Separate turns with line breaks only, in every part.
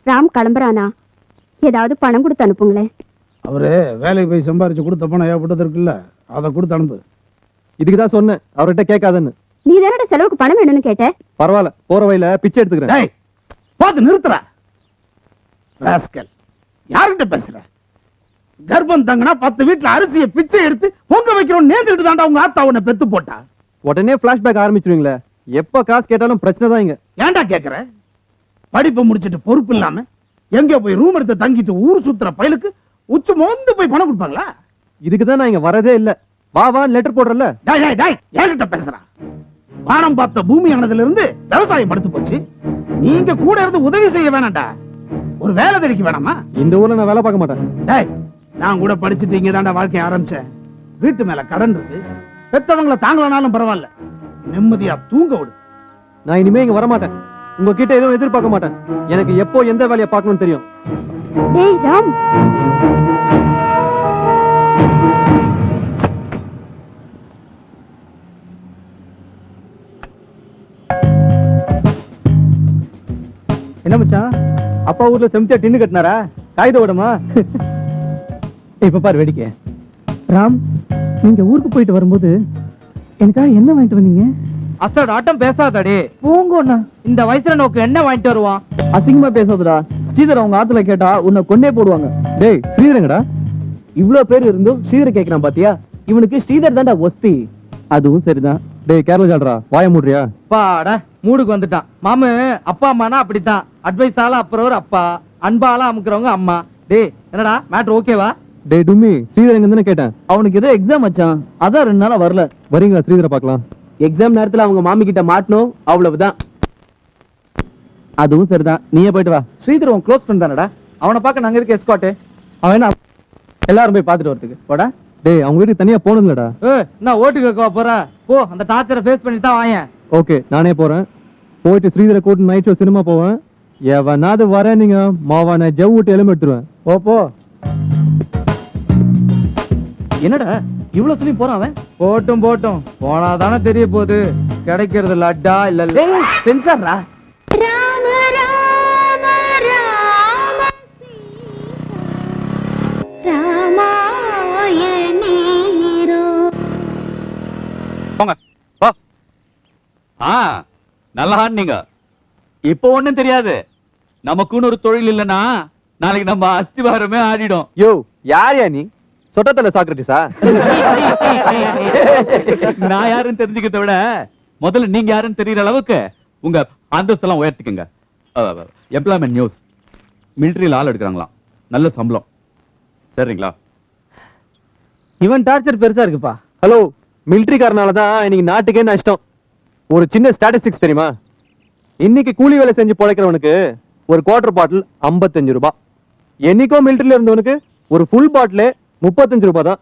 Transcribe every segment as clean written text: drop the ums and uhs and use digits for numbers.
ராம் கிளம்புறானா? ஏதாவது பணம் கொடுத்து அனுப்புங்களேன்.
அவரு வேலைக்கு போய் சம்பாரிச்சு கொடுத்த பணம் ஏற்பட்டது இருக்குல்ல, அதை கொடுத்து அனுப்பு.
இதுக்குதான் சொன்னேன் அவர்கிட்ட கேட்காதன்னு.
நீ தானட செலவுக்கு பணம் வேணும்னு கேட்ட.
பரவாயில்ல, போற வழியில பிச்சை எடுத்துக்கிறேன்.
பார்த்து நிறுத்துற ராஸ்கல். யார்கிட்ட பேசுற? கர்ப்பம் தங்கனா 10 வீட்டுல அரிசியை பிச்சை எடுத்து பொங்க வைக்கிறோம் நேர்ந்துட்டு தாண்டா உங்க ஆத்தா உன்னை பெத்து போட்டா.
உடனே பிளாஷ்பேக் ஆரம்பிச்சிருவீங்களே. எப்ப காசு கேட்டாலும் பிரச்சனை தான் இங்க.
ஏன்டா கேக்குற? படிப்பு முடிச்சிட்டு பொறுப்பு இல்லாம எங்க போய் ரூம் எடுத்து தங்கிட்டு ஊர் சுத்துற பயலுக்கு உச்சு மோந்து போய் பணம் கொடுப்பாங்களா?
இதுக்குதான் நான் இங்க வரதே இல்ல. வா வா லெட்டர் போடுறல.
என்கிட்ட பேசுறான். வானம் பார்த்த பூமி ஆனதுல இருந்து விவசாயம் படுத்து போச்சு. நீங்க கூட இருந்து உதவி செய்ய வேணாம்டா. ஒரு வேலை தெரிவிக்க வேணாமா?
இந்த ஊர்ல நான் வேலை பார்க்க மாட்டேன்.
நான் கூட படிச்சுட்டு இங்க தாண்டா வாழ்க்கைய ஆரம்பிச்சேன். வீட்டு மேல கடன் இருக்கு. பெத்தவங்களை தாங்கலனாலும் பரவாயில்ல, நிம்மதியா தூங்க விடு.
நான் இனிமே இங்க வர மாட்டேன். உங்ககிட்ட எதுவும் எதிர்பார்க்க மாட்டேன். எனக்கு எப்போ எந்த வேலையை பார்க்கணும்னு தெரியும்.
டேய் ராம்,
என்ன மச்சான், அப்பா ஊர்ல செம்தியா டின்னு கட்டினாரா? காகித ஓடமா? இப்ப பாரு வேடிக்கை. ராம், நீங்க ஊருக்கு போயிட்டு வரும்போது எனக்காக என்ன வாங்கிட்டு வந்தீங்க?
அசட் ஆட்டம் பேசாதடி.
போங்கண்ணா,
இந்த வயசுல நோக்கு என்ன வாங்கிட்டு வருவான்?
அசிங்கமா பேசாதடா. ஸ்ரீதர் அவங்க ஆத்துல கேட்டா உன்னை கொன்னே போடுவாங்க. டேய் ஸ்ரீதரங்கடா, இவ்ளோ பேர் இருந்தும் ஸ்ரீதர் கேக்குறான் பாத்தியா? இவனுக்கு ஸ்ரீதர் தான்டா ஒஸ்தி. அதுவும் சரிதான். டேய் கேரளா ஜால்ரா, வாய மூடுறியா?
பாடா மூடுக்கு வந்துட்டான். மாமு அப்பா அம்மானா அப்படித்தான். அட்வைஸ் ஆளா அப்புறம் அப்பா, அன்பாலா அமுக்குறவங்க அம்மா. டேய் என்னடா மேட்ரு ஓகேவா?
டேய் டும்மி, ஸ்ரீதர் எங்க தானே கேட்டேன்.
அவனுக்கு ஏதோ எக்ஸாம் வச்சான், அதான் 2 நாளா வரல.
வரீங்களா ஸ்ரீதரை பார்க்கலாம்?
எக்ஸாம் நேரத்துல அவங்க மாமி கிட்ட மாட்டணும், அவ்வளவுதான்.
அதுவும் சரிதான், நீயே போயிட்டு வா.
ஸ்ரீதர் உன் க்ளோஸ் ஃப்ரெண்ட் தானடா, அவனை பார்க்க நாங்க இருக்க எஸ்கார்ட்.
அவன் என்ன எல்லாரும் போய் பாத்துட்டு வரதுக்கு போடா. டேய் அவங்க வீட்டுக்கு தனியா போகணும்லடா.
நான் ஓட்டு கேட்கவா போற? போ, அந்த டார்ச்சரை ஃபேஸ் பண்ணி தான் வாயேன்.
ஓகே நானே போறேன். போயிட்டு ஸ்ரீதரை கூட்டு நைட் ஷோ சினிமா போவேன். எவனாவது வரேன் நீங்க மாவான ஜவ் விட்டு எலும்பு எடுத்துருவேன். போ.
என்னடா இவ்வளவு சொல்லி போறான் அவன்? போட்டும் போட்டும், போனாதானே தெரிய போகுது. கிடைக்கிறது லட்டா இல்ல சென்சாரா?
ராம ராம ராம ராமாயணீரோ.
போங்க போ. நல்லா ஆடுனீங்க. இப்போ ஒண்ணும் தெரியாது. நமக்குன்னு ஒரு தொழில் இல்லைன்னா நாளைக்கு நம்ம அஸ்திவாரமே ஆடிடும்.
யோ யாரையா நீ? சொட்டத்தல சாக்ரட்டிஸா?
நான் யாருன்னு தெரிஞ்சுக்கிறத விட முதல்ல நீங்க யாருன்னு தெரியற அளவுக்கு உங்க அந்தஸ்தெல்லாம் உயர்த்திக்கங்க. எம்ப்ளாய்மெண்ட் நியூஸ், மிலிட்டரியில் ஆள் எடுக்கிறாங்களாம், நல்ல சம்பளம். சரிங்களா?
இவன் டார்ச்சர் பெருசா இருக்குப்பா.
ஹலோ, மிலிட்டரிக்காரனாலதான் இன்னைக்கு நாட்டுக்கே நஷ்டம். ஒரு சின்ன ஸ்டாட்டிஸ்டிக்ஸ் தெரியுமா? இன்னைக்கு கூலி வேலை செஞ்சு பொழைக்கிறவனுக்கு ஒரு குவார்டர் பாட்டில் 55 ரூபாய். என்னைக்கோ மிலிட்டரியில இருந்தவனுக்கு ஒரு ஃபுல் பாட்டிலே 35 ரூபாய் தான்.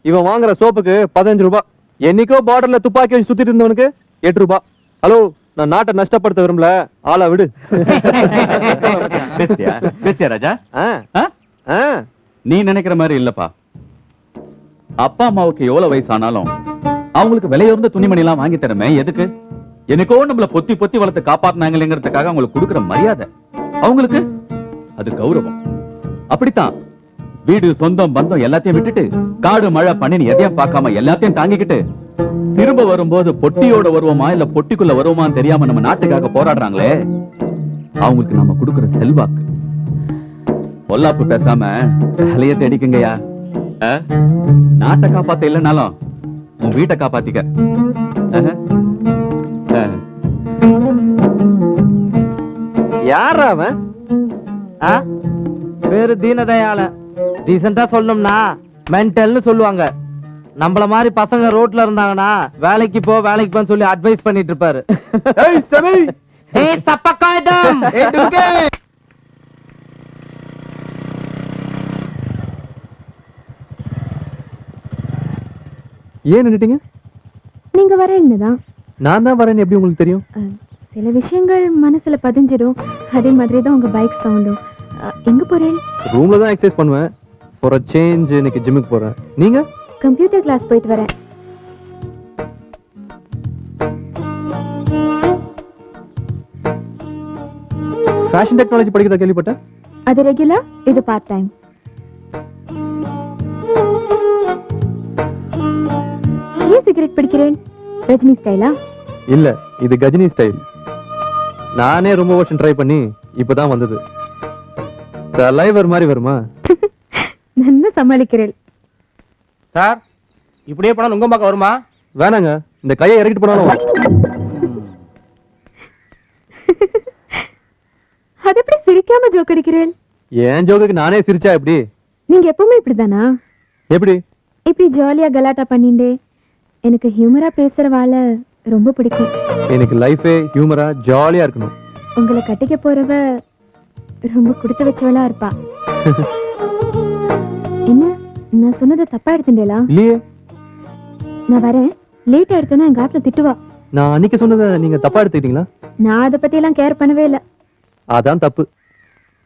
இவன் வாங்குற சோப்புக்கு 15 ரூபாய். என்னைக்கோ பார்டர்ல துப்பாக்கி வச்சு சுத்திட்டு இருந்தவனுக்கு 8 ரூபாய். ஹலோ, நான் நாட்டை நஷ்டப்படுத்த விரும்பல, ஆளா விடு.
பேசியா ராஜா? நீ நினைக்கிற மாதிரி இல்லப்பா. அப்பா அம்மாவுக்கு எவ்வளவு வயசானாலும் அவங்களுக்கு விலையுறந்த துணிமணி எல்லாம் வாங்கி தரமே எதுக்கு? எனக்கோ நம்மள பொத்தி பொத்தி வளர்த்து காப்பாத்தினாங்கிறதுக்காக அவங்களுக்கு கொடுக்கிற மரியாதை, அவங்களுக்கு அது கௌரவம். அப்படித்தான் வீடு சொந்தம் பந்தம் எல்லாத்தையும் விட்டுட்டு காடு மழை பண்ணின்னு எதையும் பார்க்காம எல்லாத்தையும் தாங்கிக்கிட்டு திரும்ப வரும்போது பொட்டியோட வருவோமா இல்ல பொட்டிக்குள்ள வருவோமான்னு தெரியாம நம்ம நாட்டுக்காக போராடுறாங்களே, அவங்களுக்கு நம்ம கொடுக்கிற செல்வாக்கு. பொல்லாப்பு பேசாம வேலையை தேடிக்குங்கயா. நாட்டை காப்பாத்த இல்லைனாலும் உன் வீட்டை காப்பாத்திக்க.
யாரா அவன்?
பேரு தீனதயாள. டீசெண்டா சொல்லணும்னா மென்டல்னு சொல்லுவாங்க. நம்மள மாதிரி பசங்க ரோட்ல இருந்தாங்கன்னா வேலைக்கு போன்னு சொல்லி அட்வைஸ் பண்ணிட்டு இருப்பாரு.
ஏன் நின்னுட்டீங்க?
நீங்க வரேன்னுதான்.
நான் தான் வரேன்னு எப்படி உங்களுக்கு தெரியும்?
சில விஷயங்கள் மனசுல பதிஞ்சிடும். அதே மாதிரி தான் உங்க பைக் சவுண்டும். எங்க போறேன்?
ரூம்ல தான் எக்ஸசைஸ் பண்ணுவேன். ஃபார் a change இன்னைக்கு ஜிம்முக்கு போறேன். நீங்க?
கம்ப்யூட்டர் கிளாஸ் போயிட்டு வரேன்.
ஃபேஷன் டெக்னாலஜி படிக்கிறதா கேள்விப்பட்டேன்.
அது ரெகுலர், இது பார்ட் டைம். ஏன் சிகரெட் பிடிக்கிறேன்? ரஜினி ஸ்டைலா?
இல்ல, இது கஜினி ஸ்டைல். நானே ரொம்ப வருஷம் ட்ரை பண்ணி இப்பதான் வந்தது. தலைவர் மாதிரி வருமா?
நல்லா சமாளிக்கிறேன்.
சார், இப்படியே போனா உங்க பக்கம் வருமா?
வேணாங்க, இந்த கையை இறக்கிட்டு போனாலும் வரும்.
அது எப்படி சிரிக்காம ஜோக் அடிக்கிறேன்?
என் ஜோக்குக்கு நானே சிரிச்சா எப்படி?
நீங்க எப்பவுமே இப்படிதானா?
எப்படி?
இப்படி ஜாலியா கலாட்டா பண்ணிண்டே எனக்கு ஹியூமரா பேசுற வாழ ரொம்ப பிடிக்கும்.
எனக்கு லைஃபே ஹியூமரா ஜாலியா இருக்கணும்.
உங்களை கட்டிக்க போறவ ரொம்ப கொடுத்து வச்சவளா இருப்பா. என்ன, நான் சொன்னதை தப்பா எடுத்துட்டேலா?
இல்லையே,
நான் வரேன். லேட்டா எடுத்தேன்னா எங்க ஆத்துல திட்டுவா.
நான் அன்னைக்கு சொன்னதை நீங்க தப்பா எடுத்துக்கிட்டீங்களா?
நான் அதை பத்தி எல்லாம் கேர் பண்ணவே இல்ல.
அதான் தப்பு.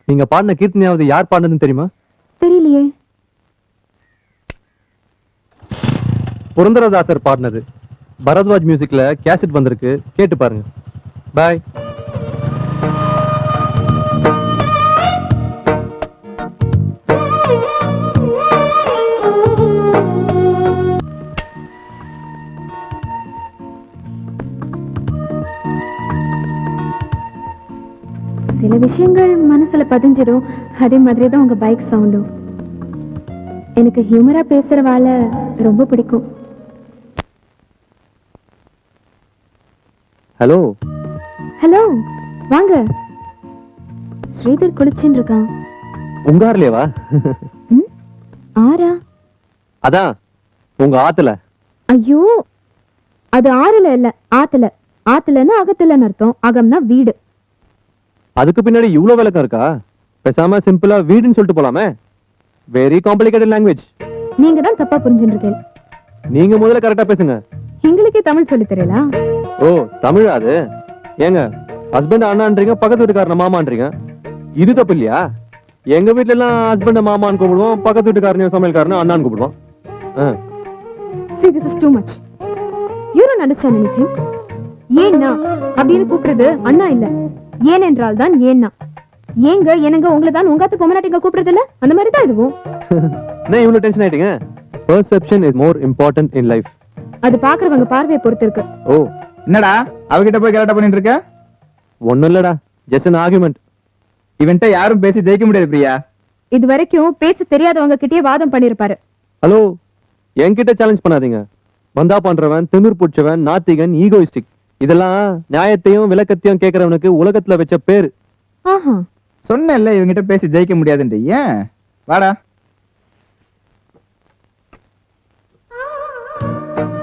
நீங்க பாடின கீர்த்தனையாவது யார் பாடினதுன்னு தெரியுமா?
தெரியலையே.
புரந்தரதாசர் பாடினது. பரத்வாஜ் மியூசிக்ல கேசட் வந்திருக்கு, கேட்டு பாருங்க. பாய்.
சில விஷயங்கள் மனசுல பதிஞ்சிடும். அதே மாதிரி தான் உங்க பைக் சவுண்டும். எனக்கு ஹியூமரா பேசுற வாழ ரொம்ப பிடிக்கும்.
ஹலோ.
ஹலோ, வாங்க. ஸ்ரீதர் குளிச்சுன்னு இருக்கான்.
உங்க ஆறுலயேவா?
ம், ஆறா?
அதான் உங்க ஆத்துல.
ஐயோ, அது ஆறுல இல்ல, ஆத்துல. ஆத்துலன்னா அகத்துலன்னு அர்த்தம். அகம்னா வீடு.
அதுக்கு பின்னாடி இவ்வளவு விளக்கம் இருக்கா? பேசாம சிம்பிளா வீடுன்னு சொல்லிட்டு போலாமே. Very complicated language.
நீங்க தான் தப்பா புரிஞ்சுட்டு இருக்கீங்க.
நீங்க முதல்ல கரெக்டா பேசுங்க.
எங்களுக்கே தமிழ் சொல்லி தெரியல.
ஓ, தமிழா அது? ஏங்க, ஹஸ்பண்ட் அண்ணான்றீங்க, பக்கத்து வீட்டுக்காரன மாமான்றீங்க. இது தப்பு இல்லையா? எங்க வீட்ல எல்லாம் ஹஸ்பண்ட மாமான்னு கூப்பிடுவோம், பக்கத்து வீட்டுக்காரனையும் சமையல்காரனும் அண்ணான்னு கூப்பிடுவோம்.
See, this is too much. You don't understand anything. ஏன்னா அப்படின்னு கூப்பிடுறது அண்ணா இல்ல, ஏனென்றால் தான் ஏன்னா. ஏங்க என்னங்க உங்களை தான் உங்காத்து பொம்மநாட்டிங்க கூப்பிடுறது இல்ல, அந்த மாதிரி தான் இதுவும்.
நான் இவ்வளவு டென்ஷன் ஆயிட்டீங்க. Perception is more important in life.
அது பாக்குறவங்க பார்வையை பொறுத்து இருக்கு.
ஓ,
என்னடா அவகிட்ட போய் கலாட்டா பண்ணிட்டு இருக்க?
ஒண்ணும் இல்லடா, ஜஸ்ட் an argument.
இவன்ட்ட யாரும் பேசி ஜெயிக்க முடியாது பிரியா.
இது வரைக்கும் பேச தெரியாதவங்க கிட்டயே வாதம் பண்ணிருப்பாரு.
ஹலோ, என்கிட்ட சேலஞ்ச் பண்ணாதீங்க. வந்தா பண்றவன், திமிர் புடிச்சவன், நாத்திகன், ஈகோயிஸ்டிக். இதெல்லாம் நியாயத்தையும் விளக்கத்தையும் கேட்கறவனுக்கு உலகத்துல வச்ச பேரு.
ஆஹா,
சொன்னேன்ல இவங்கிட்ட பேசி ஜெயிக்க முடியாதுன்ட்டு. ஏன் வாடா.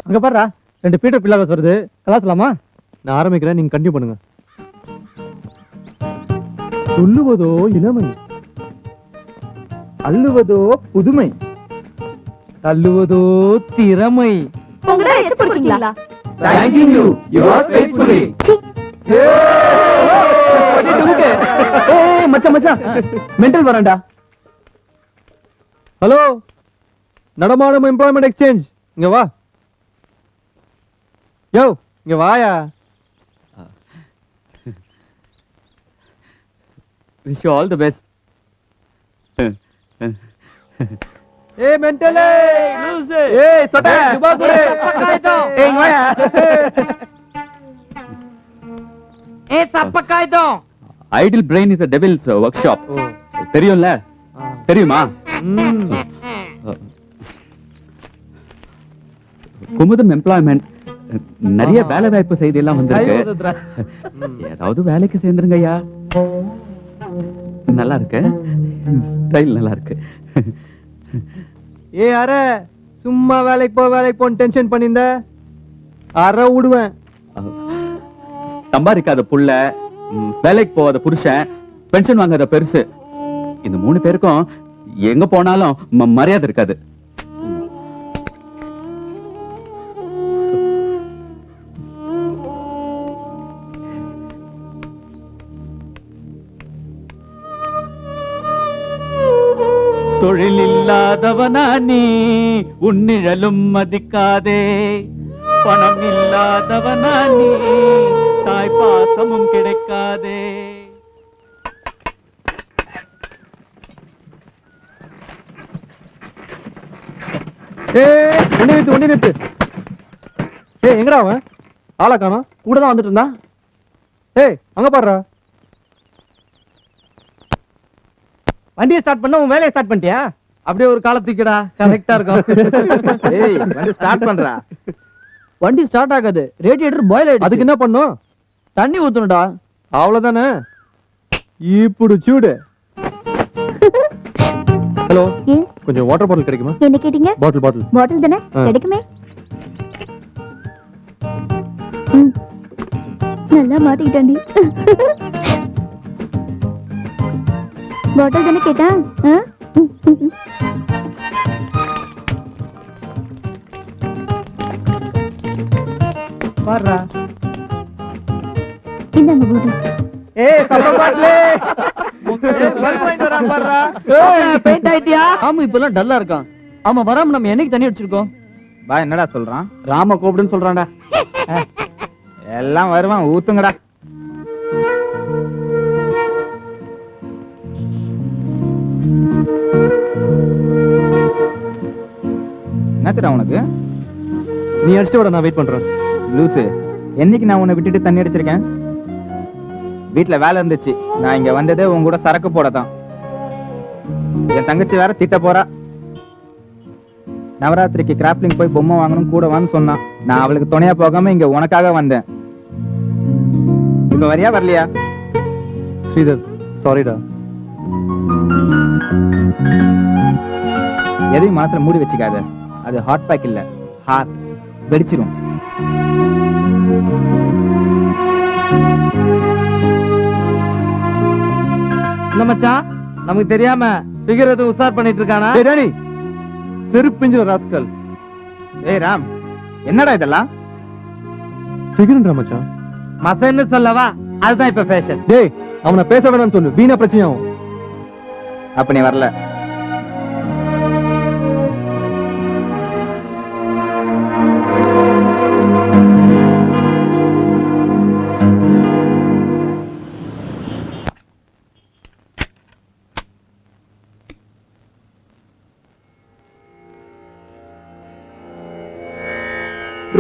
அங்க பாருடா, 2 பீட்டர் பில்லாகஸ் வருது. கலாசலாமா?
நான் ஆரம்பிக்கிறேன், நீங்க கண்டினியூ பண்ணுங்க. சொல்லுவதோ இளமை,
அள்ளுவதோ புதுமை,
தள்ளுவதோ திறமை.
உங்கள எச்ச போடுறீங்களா?
thanking you yours faithfully. ஏய் மச்சான் மச்சான், மெண்டல் வரேன்டா.
ஹலோ, நடமாடும் எம்ப்ளாய்மெண்ட் எக்ஸ்சேஞ்ச், இங்க வா. யோ, இங்க வாயா.
Wish you all the best.
ஏய் மென்டலே, லூசு.
ஏய் சொட்ட
துபாக்குரே.
ஏய் இங்க வாயா.
ஏய் சப்பக்காய்தோம்.
Idle brain is a devil's workshop.
ஓ.
தெரியும்ல? தெரியுமா? குமுதம் எம்ப்ளாய்மெண்ட் நிறைய வேலை வாய்ப்பு செய்தி எல்லாம் வந்திருக்கு. ஏதாவது வேலைக்கு சேர்ந்துருங்க ஐயா. நல்லா இருக்கு, ஸ்டைல் நல்லா இருக்கு.
ஏய் அரை, சும்மா வேலைக்கு போன்னு டென்ஷன் பண்ணிருந்த அரை விடுவேன்.
சம்பாதிக்காத புள்ள, வேலைக்கு போகாத புருஷன், பென்ஷன் வாங்காத பெருசு, இந்த 3 பேருக்கும் எங்க போனாலும் மரியாதை இருக்காது. தொழில் இல்லாதவனா நீ, உன்னிழலும் மதிக்காதே. பணம் இல்லாதவனா நீ, தாய் பாசமும் கிடைக்காதே.
ஏய் ஒண்ணி நிறுத்து ஏய் எங்கடா அவன் ஆளை காணோம் கூட தான் வந்துட்டு இருந்தான் ஏய் அங்க பாடுறா
வண்டியை ஸ்டார்ட் பண்ண உன் வேலையை ஸ்டார்ட் பண்ணிட்டியா? அப்படியே ஒரு காலத்துக்குடா, கரெக்டா இருக்கும்.
ஏய் வந்து ஸ்டார்ட் பண்றா.
வண்டி ஸ்டார்ட் ஆகாது, ரேடியேட்டர் பாயில் ஆயிடுச்சு.
அதுக்கு என்ன பண்ணும்?
தண்ணி ஊத்தணும்டா.
அவ்வளவுதானே. இப்படி சூடு. ஹலோ, கொஞ்சம் வாட்டர் பாட்டில் கிடைக்குமா?
என்ன கேட்டீங்க?
பாட்டில்
பாட்டில் தானே, கிடைக்குமே. நல்லா மாட்டிக்கிட்டாண்டி. பாட்டில் தானே கேட்டா?
பாருடா.
இந்தாங்க பாட்டில்.
ஏய் சப்ப பாட்டிலே. பெயிண்ட் ஆயிட்டியா? ஆமா இப்பெல்லாம் டல்லா இருக்கான். ஆமா வராம நம்ம என்னைக்கு தண்ணி அடிச்சிருக்கோம்?
பா என்னடா சொல்றான்?
ராம கூப்பிடுன்னு சொல்றான்டா.
எல்லாம் வருவான், ஊத்துங்கடா. என்னத்துடா உனக்கு?
நீ அடிச்சுட்டு விட, நான் வெயிட் பண்றேன்.
லூசு, என்னைக்கு நான் உன்னை விட்டுட்டு தண்ணி அடிச்சிருக்கேன்? வீட்டுல வேலை இருந்துச்சு, நான் இங்க வந்ததே உன் கூட சரக்கு போடதான். என் தங்கச்சி வேற திட்ட போறா. நவராத்திரிக்கு கிராப்லிங் போய் பொம்மை வாங்கணும் கூட வான்னு சொன்னான். நான் அவளுக்கு துணையா போகாம இங்க உனக்காக வந்தேன். இப்ப வரியா வரலையா?
ஸ்ரீதர், சாரிடா.
எதையும் மனசுல மூடி வச்சுக்காத. அது ஹாட் பேக் இல்ல, ஹார்ட். வெடிச்சிரும்.
என்ன மச்சான், நமக்கு தெரியாம ஃபிகர் எதுவும் உசார் பண்ணிட்டு இருக்கானா?
ஏய் டேனி, செருப்பிஞ்சிர ராஸ்கல்.
ஏய் ராம், என்னடா இதெல்லாம்?
ஃபிகர்ன்றா மச்சான்.
மசன்னு சொல்லவா, அதுதான் இப்ப ஃபேஷன்.
டேய், அவனை பேச வேணாம்னு சொல்லு, வீணா பிரச்சனையாகும்.
அப்ப நீ வரல.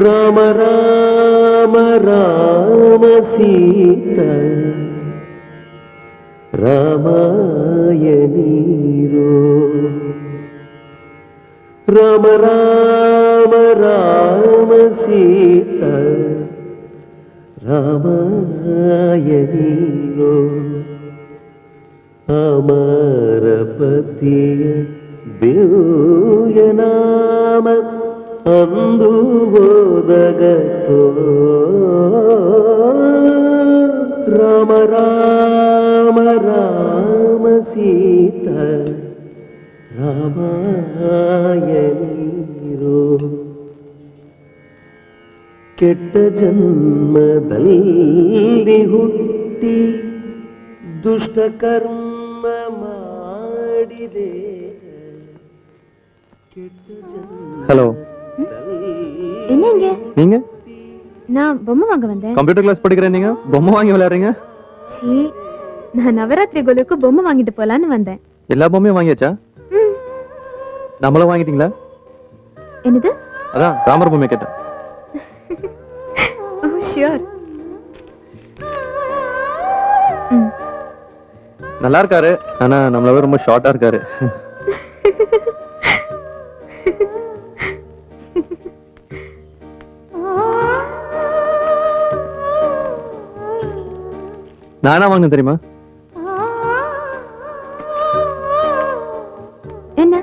ராம ராம ராம சீதா ராமாய நீரோ. ராம ராம ராம சீதா ராமாய நீரோ. அமரபதிய ದಿವ್ಯ ನಾಮ ಅಂದು ಓದಗತೋ. ರಾಮ ರಾಮ ರಾಮ ಸೀತ ರಾಮಾಯಣೀರೋ. ಕೆಟ್ಟ ಜನ್ಮದಲ್ಲಿ ಹುಟ್ಟಿ ದುಷ್ಟ ಕರ್ಮ ಮಾಡಿದೆ.
ஹலோ,
என்ன இங்க?
நீங்க?
நான் பொம்மை வாங்க வந்தேன்.
கம்ப்யூட்டர் கிளாஸ் படிக்கிறேன், நீங்க பொம்மை வாங்கி விளையாடுறீங்க?
சீ, நான் நவராத்திரி கோலுக்கு பொம்மை வாங்கிட்டு போலான்னு வந்தேன்.
எல்லா பொம்மையும் வாங்கியாச்சா? நம்மளும் வாங்கிட்டீங்களா?
என்னது?
அதான் ராமர் பொம்மை கேட்டேன்.
ஓ ஷூர்.
நல்லா இருக்காரு, ஆனா நம்மள ரொம்ப ஷார்ட்டா இருக்காரு. நானா வாங்க தெரியுமா?
என்ன?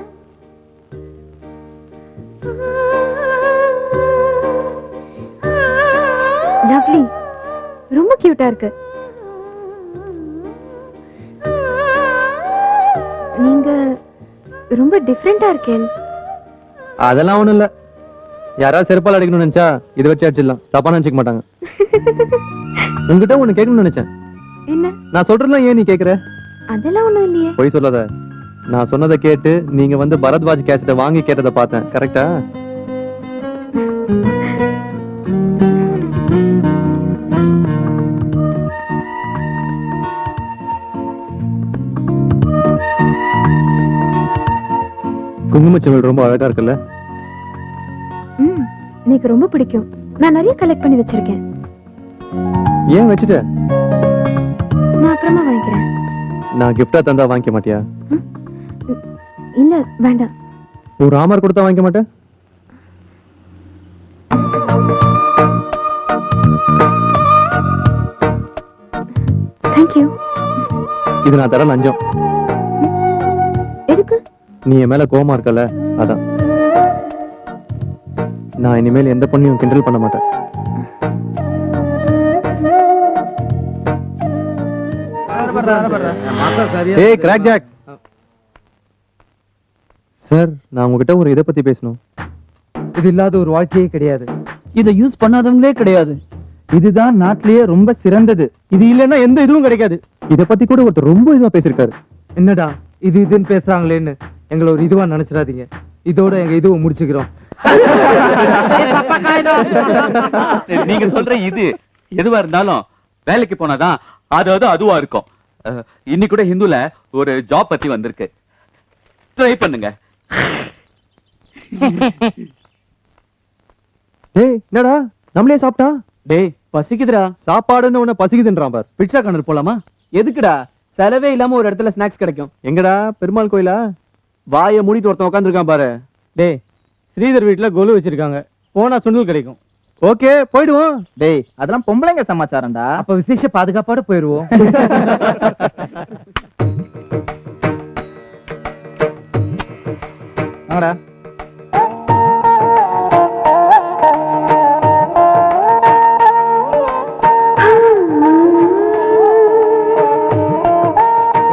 லவ்லி, ரொம்ப கியூட்டா இருக்கு. நீங்க ரொம்ப டிஃபரெண்டா இருக்கேன்.
அதெல்லாம் ஒண்ணும் இல்ல. யாராவது செருப்பால் அடிக்கணும்னு நினைச்சா இதை வச்சு அடிச்சிடலாம், தப்பா நினைச்சுக்க மாட்டாங்க. உங்ககிட்ட ஒண்ணு கேட்கணும்னு நினைச்சேன்.
என்ன?
நான் சொல்றேன், ஏன் நீ கேக்குற?
அதெல்லாம் ஒண்ணும் இல்லையே.
போய் சொல்லாத. நான் சொன்னதை கேட்டு நீங்க வந்து பரத்வாஜ் கேசட்டை வாங்கி கேட்டதை பார்த்தேன். கரெக்டா? குங்குமச்சிவல் ரொம்ப அழகா இருக்குல்ல?
எனக்கு ரொம்ப பிடிக்கும். நான் நிறைய கலெக்ட் பண்ணி வச்சிருக்கேன்.
ஏன் வச்சுட்ட?
நான் அப்புறமா வாங்கிக்கிறேன்.
நான் கிஃப்டா தந்தா வாங்கிக்க மாட்டியா?
இல்ல வேண்டாம்.
ஒரு ராமர் கொடுத்தா வாங்கிக்க மாட்டேன்?
தேங்க்யூ.
இது நான் தர லஞ்சம்.
எதுக்கு?
நீ என் மேல கோவமா இருக்கல, அதான். நான் இனிமேல் எந்த பொண்ணையும் கிண்டல் பண்ண மாட்டேன். ஏய் கிராக் ஜாக் சார், நான் உங்ககிட்ட ஒரு இதை பத்தி பேசணும்.
இது இல்லாத ஒரு வாழ்க்கையே கிடையாது.
இதை யூஸ் பண்ணாதவங்களே கிடையாது.
இதுதான் நாட்டிலேயே ரொம்ப சிறந்தது.
இது இல்லைன்னா எந்த இதுவும் கிடைக்காது. இத பத்தி கூட ஒருத்தர் ரொம்ப இதுவா பேசிருக்காரு.
என்னடா இதுன்னு பேசுறாங்களேன்னு எங்களை ஒரு இதுவா நினைச்சிடாதீங்க. இதோட எங்க இதுவை முடிச்சுக்கிறோம்.
நீங்க சொல்ற இது எதுவா இருந்தாலும் வேலைக்கு போனாதான் அது அதுவா இருக்கும். இன்னைக்கு கூட ஹிந்துல ஒரு ஜாப் பத்தி வந்திருக்கு, ட்ரை பண்ணுங்க.
டேய் என்னடா நம்மளே சாப்பிட்டா?
டேய் பசிக்குதுடா.
சாப்பாடுன்னு உன்ன பசிக்குதுன்றான் பார்.
பிட்சா கார்னர் போலாமா? எதுக்குடா? செலவே இல்லாம ஒரு இடத்துல ஸ்நாக்ஸ் கிடைக்கும்.
எங்கடா பெருமாள் கோயிலா? வாயை மூடிட்டு ஒருத்தன் உட்காந்துருக்கான் பாரு.
டேய் ஸ்ரீதர் வீட்டுல கொலு வச்சிருக்காங்க, போனா சுண்டல் கிடைக்கும்.
ஓகே போயிடுவோம்.
டேய் அதெல்லாம் பொம்பளைங்க சமாச்சாரம்டா.
அப்ப விசேஷ பாதுகாப்போட போயிருவோம்.
வாங்கடா.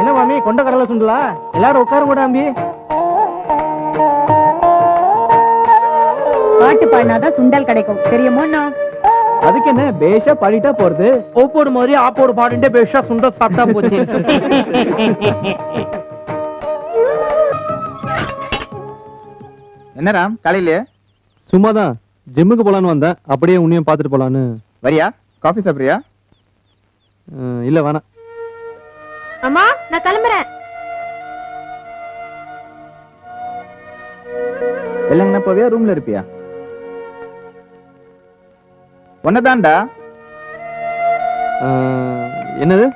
என்ன மாமி கொண்ட கடலை சுண்டலா? எல்லாரும் உட்கார கூட அம்பி.
பாட்டு பாடினாதான் சுண்டல் கிடைக்கும் தெரியுமோ?
அதுக்கு என்ன பேஷா பாடிட்டா போறது. ஒப்போடு மாதிரி ஆப்போடு பாடிட்டே பேஷா சுண்டல் சாப்பிட்டா போச்சு.
என்ன ராம் காலையில
சும்மாதான் ஜிம்முக்கு போலான்னு வந்தேன். அப்படியே உன்னையும் பார்த்துட்டு போலான்னு.
வரியா? காஃபி சாப்பிடுறியா?
இல்ல வேணாம்.
அம்மா நான் கிளம்புறேன்.
வெள்ளங்கண்ணா போவியா ரூம்ல இருப்பியா? ஒன்னதான்டா.
என்னது?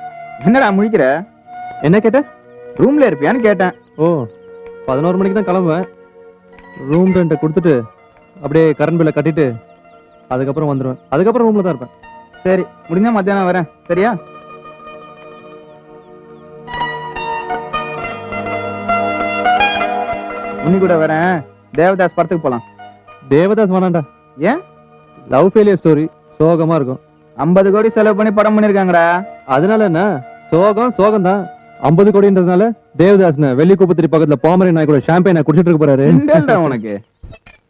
என்னடா முழிக்கிற?
என்ன கேட்ட?
ரூம்ல இருப்பியான்னு கேட்டேன்.
ஓ 11 மணிக்கு தான் கிளம்புவேன். ரூம் ரெண்ட்டை கொடுத்துட்டு அப்படியே கரண்ட் பில்லை கட்டிட்டு அதுக்கப்புறம் வந்துடுவேன். அதுக்கப்புறம் ரூம்ல தான் இருப்பேன்.
சரி முடிஞ்சா மத்தியானம் வரேன், சரியா? உன்னி கூட வரேன். தேவதாஸ் படத்துக்கு போலாம்.
தேவதாஸ் வேணாண்டா.
ஏன்?
லவ் ஃபெயிலியர் ஸ்டோரி சோகமா இருக்கும்.
50 கோடி செலவு பண்ணி படம் பண்ணிருக்காங்கடா.
அதனால என்ன, சோகம் தான். 50 கோடின்றதுனால தேவதாஸ்ன வெள்ளி குப்பத்திரி பக்கத்துல பாமரை நாய் கூட ஷாம்பைன் குடிச்சிட்டு இருக்க போறாரு.
இந்தல்டா உனக்கு.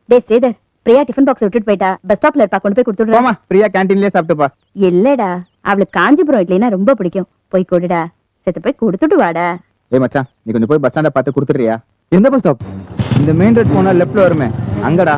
டேய் ஸ்ரீதர், பிரியா டிஃபன் பாக்ஸ் விட்டுட்டு போயிட்டா. பஸ் ஸ்டாப்ல இருப்பா, கொண்டு போய் கொடுத்துடுறா.
போமா, பிரியா கேண்டீன்லயே சாப்பிட்டுப்பா.
இல்லடா, அவளுக்கு காஞ்சிபுரம் இட்லினா ரொம்ப பிடிக்கும். போய் கொடுடா. செத்து போய் கொடுத்துட்டு வாடா.
ஏய் மச்சான், நீ கொஞ்சம் போய் பஸ் ஸ்டாண்ட பார்த்து கொடுத்துறியா?
எந்த பஸ் ஸ்டாப்?
இந்த மெயின் ரோட் போனா லெஃப்ட்ல வருமே, அங்கடா.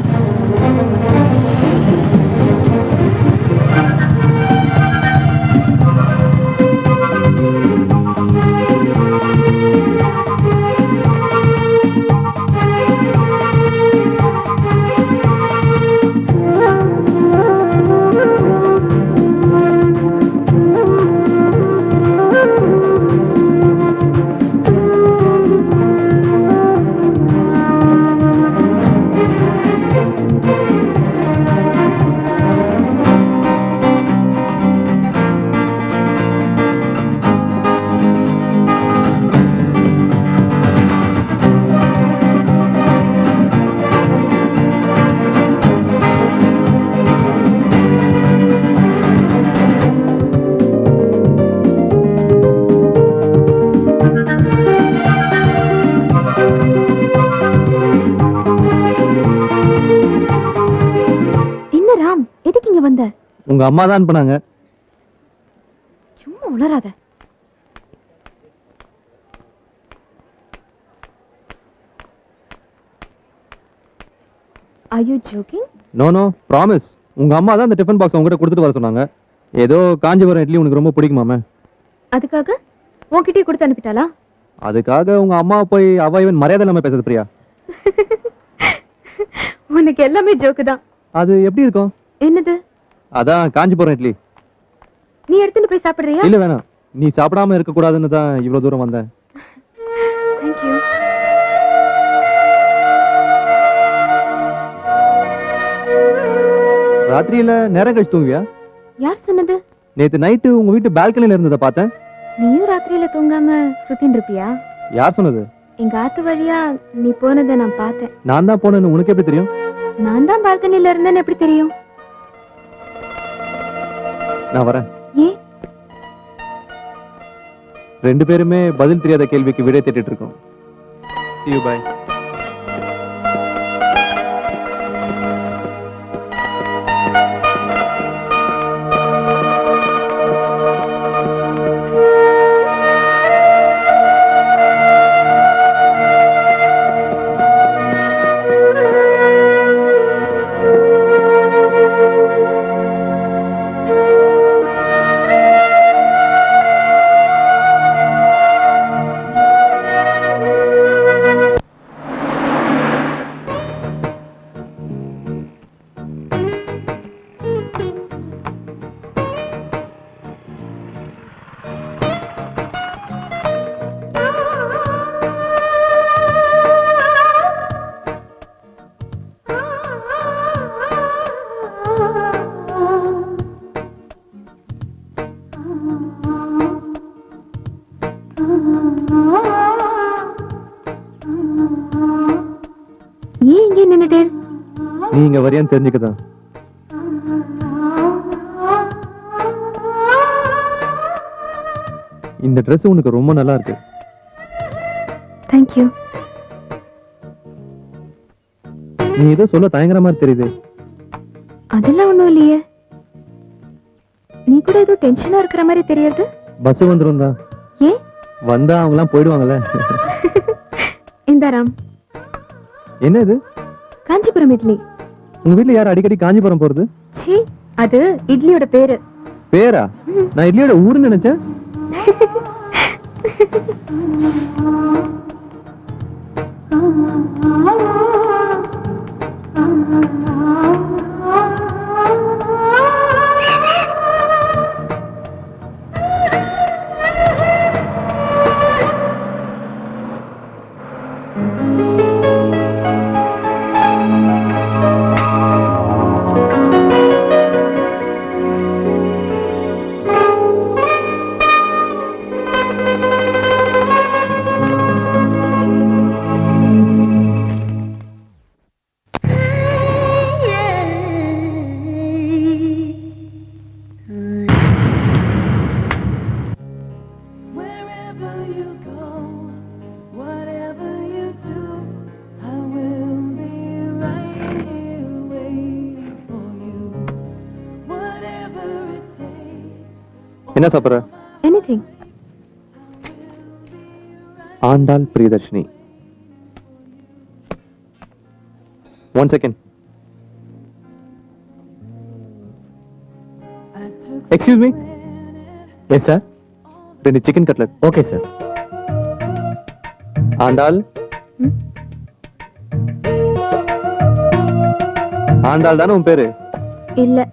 உங்க அம்மா தான் அனுப்புனாங்க.
சும்மா உளராத. Are you joking?
No promise. உங்க அம்மா தான் இந்த டிஃபன் பாக்ஸ் உங்ககிட்ட கொடுத்துட்டு வர சொன்னாங்க. ஏதோ காஞ்சிபுரம் இட்லி உனக்கு ரொம்ப பிடிக்குமாமே,
அதுக்காக உன்கிட்டயே கொடுத்து அனுப்பிட்டாளா?
அதுக்காக உங்க அம்மா போய் அவ இவன் மரியாதை இல்லாம பேசுறது பிரியா.
உனக்கு எல்லாமே ஜோக்கு தான்.
அது எப்படி இருக்கும்?
என்னது?
அதான் காஞ்சிபுரம் இட்லி.
நீ எடுத்துட்டு போய் சாப்பிடுறியா?
இல்ல வேணாம், நீ சாப்பிடாம இருக்க கூடாதுன்னு தான் இவ்வளவு தூரம் வந்தேன்.
Thank you.
ராத்திரியில நேரம் கழிச்சு தூங்குவியா?
யார் சொன்னது?
நேத்து நைட்டு உங்க வீட்டு பால்கனில இருந்ததை பார்த்தேன்.
நீயும் ராத்திரியில தூங்காம சுத்தின்னு இருப்பியா?
யார் சொன்னது?
எங்க ஆத்து வழியா நீ போனதை நான் பார்த்தேன்.
நான் தான் போனேன்னு உனக்கு எப்படி தெரியும்?
நான் தான் பால்கனில இருந்தேன்னு எப்படி தெரியும்?
நான் வரேன்.
ஏன்?
ரெண்டு பேருமே பதில் தெரியாத கேள்விக்கு விடை தேடிட்டு இருக்கோம். See you, bye.
ஏன் இங்கே நின்னுட்டு?
நீ இங்க வரியான்னு தெரிஞ்சுக்கதான். இந்த Dress உனக்கு ரொம்ப நல்லா இருக்கு.
Thank you.
நீ ஏதோ சொல்ல தயங்குற மாதிரி தெரியுது.
அதெல்லாம் ஒண்ணும் இல்லையே. நீ கூட ஏதோ டென்ஷனா இருக்கிற மாதிரி தெரியறது.
பஸ் வந்துரும் தான்.
ஏன்?
வந்தா அவங்கலாம் போயிடுவாங்கல்ல.
இந்த ராம்.
என்ன இது?
காஞ்சிபுரம் இட்லி.
உங்க வீட்ல யார் அடிக்கடி காஞ்சிபுரம் போறது?
சீ, அது இட்லியோட பேரு.
பேரா? நான் இட்லியோட ஊருன்னு நினைச்சேன். என்ன சாப்பிடுற?
Anything.
Andal Priyadarshini. One second. Excuse me. Yes sir. ரெண்டு chicken cutlet. Okay sir. Andal. Andal தானே உன் பேரு?
இல்ல,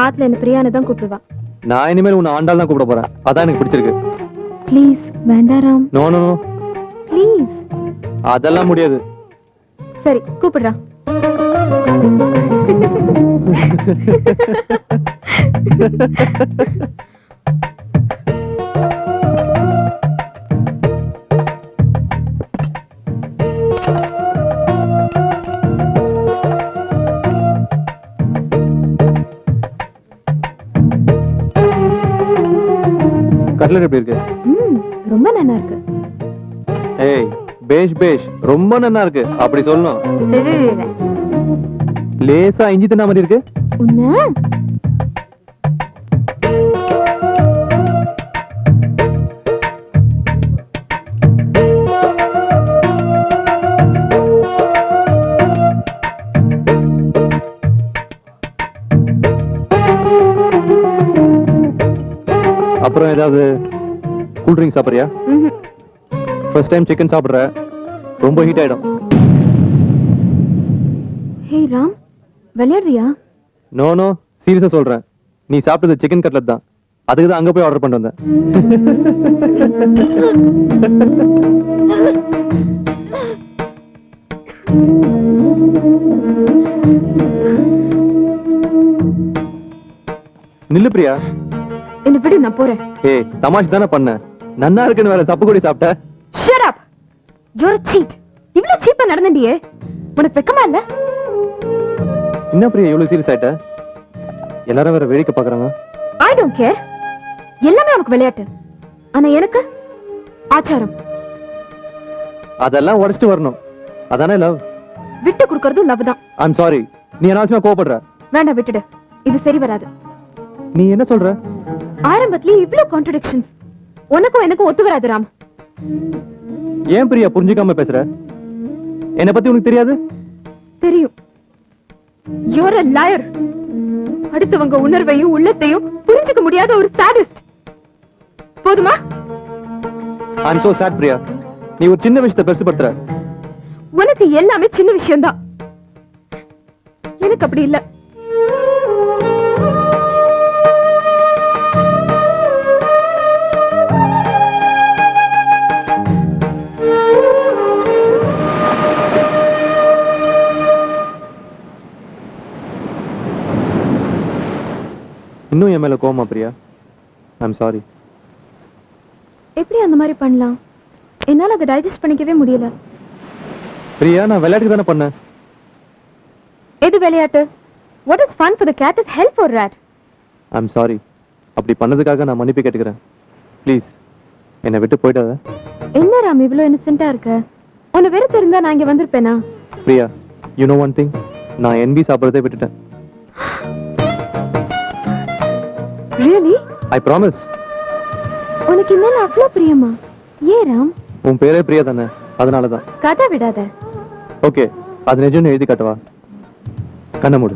ஆத்துல என்ன பிரியான்னு தான் கூப்பிடுவா.
நான் இனிமேல் உன்னை ஆண்டாள் தான் கூப்பிட போறேன். அதான் எனக்கு பிடிச்சிருக்கு.
ப்ளீஸ் வேண்டாம் ராம்.
No no.
ப்ளீஸ்.
அதெல்லாம் முடியாது.
சரி, கூப்பிடுறா.
கட்லட் எப்படி இருக்கு?
ரொம்ப நல்லா இருக்கு.
ஏய், பேஷ் பேஷ், ரொம்ப நல்லா இருக்கு அப்படி சொல்லணும். லேசா இஞ்சி தின்னா மாதிரி இருக்கு.
உன்ன
அப்புறம் ஏதாவது கூல் ட்ரிங்க் சாப்பிடுறியா? ஃபர்ஸ்ட் டைம் சிக்கன் சாப்பிடுற, ரொம்ப ஹீட் ஆயிடும்.
ஹே ராம், விளையாடுறியா?
நோ நோ, சீரியஸா சொல்றேன். நீ சாப்பிட்டது சிக்கன் கட்லட் தான். அதுக்கு தான் அங்க போய் ஆர்டர் பண்ணிட்டு வந்தேன். நில்லு பிரியா.
என்ன விடு, நான் போறேன்.
ஏய், தமாஷ் தானே பண்ண. நன்னா இருக்குன்னு வேற சப்பு கூடி சாப்பிட்ட.
Shut up. You're a cheat. இவ்ளோ சீப்பா நடந்துட்டியே. உனக்கு வெக்கமா இல்ல?
என்ன பிரியா இவ்வளவு சீரியஸ் ஆயிட்ட? எல்லாரும் வேற வேடிக்கை பாக்குறாங்க.
I don't care. எல்லாமே உனக்கு விளையாட்டு. ஆனா எனக்கு ஆச்சாரம்.
அதெல்லாம் உடைச்சிட்டு வரணும். அதானே லவ்.
விட்டு கொடுக்கறதும் லவ் தான்.
I'm sorry. நீ அனாவசியமா கோவப்படுற.
வேண்டாம், விட்டுடு. இது சரி வராது.
நீ என்ன சொல்ற?
ஆரம்பத்திலே இவ்ளோ கான்ட்ரடிக்ஷன்ஸ். உனக்கும் எனக்கும் ஒத்து வராது ராம்.
ஏன் பிரியா புரிஞ்சுக்காம பேசுற? என்ன பத்தி உனக்கு தெரியாது?
தெரியும். You're a liar. அடுத்தவங்க உணர்வையும் உள்ளத்தையும் புரிஞ்சுக்க முடியாத ஒரு சாடிஸ்ட். போதுமா?
I'm so sad Priya. நீ ஒரு சின்ன விஷயத்தை பெருசுபடுத்துற.
உனக்கு எல்லாமே சின்ன விஷயம்தான். எனக்கு அப்படி இல்ல.
இன்னும் என் மேல கோவமா பிரியா? I'm sorry.
எப்படி அந்த மாதிரி பண்ணலாம்? என்னால அதை டைஜஸ்ட் பண்ணிக்கவே முடியல.
பிரியா, நான் விளையாட்டுக்கு தானே பண்ணேன்.
எது விளையாட்டு? What is fun for the cat is hell for rat.
I'm sorry. அப்படி பண்ணதுக்காக நான் மன்னிப்பு கேட்டுக்கிறேன். ப்ளீஸ் என்னை விட்டு போயிடாத.
என்ன ராம் இவ்ளோ இன்னசென்ட்டா இருக்க? உன்னை வெறுத்து இருந்தா நான் இங்க வந்திருப்பேனா?
Priya, you know one thing, நான் என்பி சாப்பிட்றதே விட்டுட்டேன்.
Really?
I promise.
உனக்கு மேல அவ்வளவு பிரியமா? ஏன் ராம்?
உன் பேரே பிரியா தானே, அதனால தான்.
கதை விடாத.
ஓகே, அது நிஜம்னு எழுதி காட்டவா? கண்ணை மூடு.